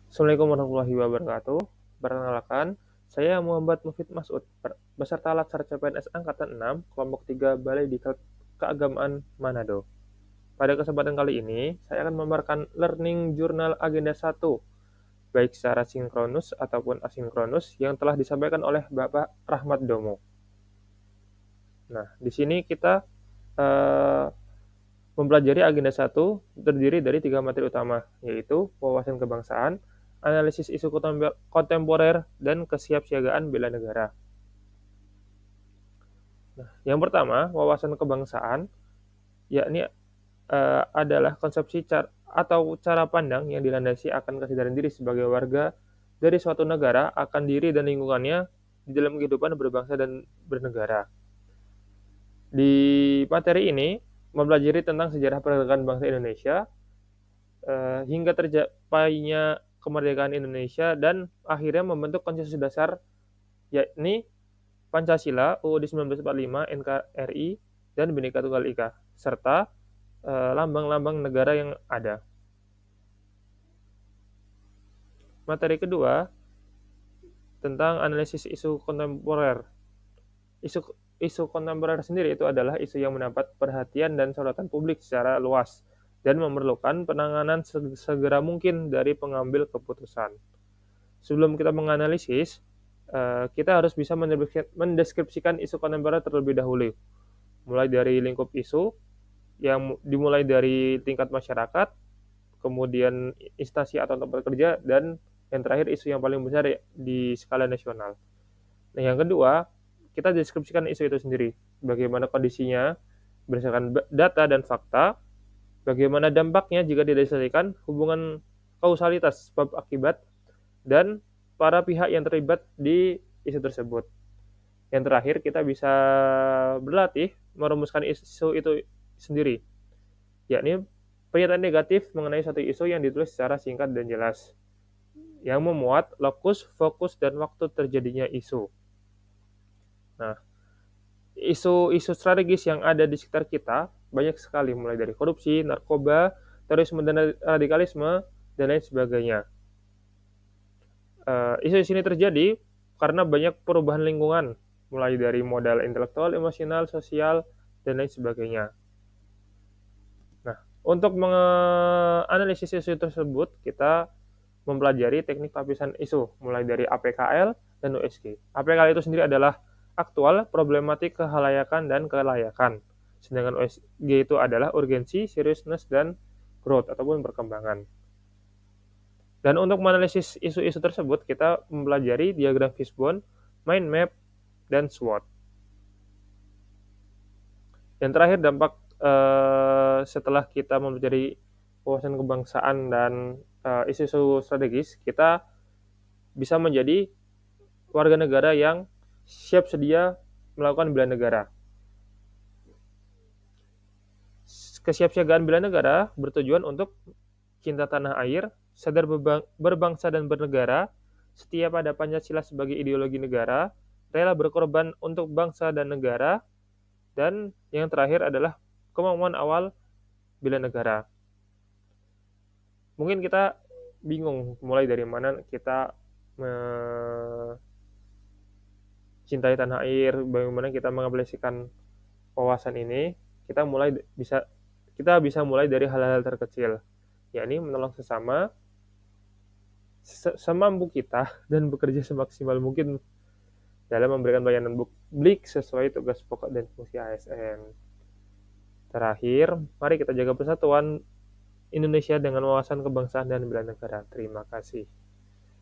Assalamualaikum warahmatullahi wabarakatuh. Perkenalkan, saya Muhammad Mufid Masud, beserta Latsar CPNS Angkatan 6, kelompok 3 Balai Diklat Keagamaan Manado. Pada kesempatan kali ini, saya akan memaparkan Learning Journal Agenda 1, baik secara sinkronus ataupun asinkronus, yang telah disampaikan oleh Bapak Rahmat Domo. Nah, di sini kita eh, mempelajari agenda 1 terdiri dari 3 materi utama, yaitu wawasan kebangsaan, analisis isu kontemporer, dan kesiapsiagaan bela negara. Nah, yang pertama, wawasan kebangsaan, yakni adalah konsepsi atau cara pandang yang dilandasi akan kesadaran diri sebagai warga dari suatu negara akan diri dan lingkungannya di dalam kehidupan berbangsa dan bernegara. Di materi ini, mempelajari tentang sejarah pergerakan bangsa Indonesia, hingga tercapainya kemerdekaan Indonesia dan akhirnya membentuk konsensus dasar yakni Pancasila, UUD 1945, NKRI, dan Bhinneka Tunggal Ika, serta lambang-lambang negara yang ada. Materi kedua tentang analisis isu kontemporer. Isu kontemporer sendiri itu adalah isu yang mendapat perhatian dan sorotan publik secara luas dan memerlukan penanganan segera mungkin dari pengambil keputusan. Sebelum kita menganalisis, kita harus bisa mendeskripsikan isu kontemporer terlebih dahulu, mulai dari lingkup isu yang dimulai dari tingkat masyarakat, kemudian instansi atau tempat kerja, dan yang terakhir isu yang paling besar di skala nasional. Nah, yang kedua, kita deskripsikan isu itu sendiri, bagaimana kondisinya berdasarkan data dan fakta, bagaimana dampaknya jika didasarkan hubungan kausalitas sebab akibat, dan para pihak yang terlibat di isu tersebut. Yang terakhir, kita bisa berlatih merumuskan isu itu sendiri, yakni pernyataan negatif mengenai satu isu yang ditulis secara singkat dan jelas, yang memuat lokus, fokus, dan waktu terjadinya isu. Nah, isu-isu strategis yang ada di sekitar kita banyak sekali, mulai dari korupsi, narkoba, terorisme dan radikalisme, dan lain sebagainya. Isu-isu ini terjadi karena banyak perubahan lingkungan, mulai dari modal intelektual, emosional, sosial, dan lain sebagainya. Nah, untuk menganalisis isu tersebut, kita mempelajari teknik lapisan isu, mulai dari APKL dan USG. APKL itu sendiri adalah aktual, problematik, kehalayakan, dan kelayakan. Sedangkan USG itu adalah urgensi, seriousness, dan growth ataupun perkembangan. Dan untuk menganalisis isu-isu tersebut, kita mempelajari diagram fishbone, mind map, dan SWOT. Yang terakhir, dampak setelah kita mempelajari wawasan kebangsaan dan isu-isu strategis, kita bisa menjadi warga negara yang siap sedia melakukan bela negara. Kesiapsiagaan bela negara bertujuan untuk cinta tanah air, sadar berbangsa dan bernegara, setia pada Pancasila sebagai ideologi negara, rela berkorban untuk bangsa dan negara, dan yang terakhir adalah kemampuan awal bela negara. Mungkin kita bingung mulai dari mana kita mencintai tanah air, bagaimana kita mengaplikasikan wawasan ini. Kita bisa mulai dari hal-hal terkecil, yakni menolong sesama semampu kita dan bekerja semaksimal mungkin dalam memberikan pelayanan publik sesuai tugas pokok dan fungsi ASN. Terakhir, mari kita jaga persatuan Indonesia dengan wawasan kebangsaan dan bela negara. Terima kasih.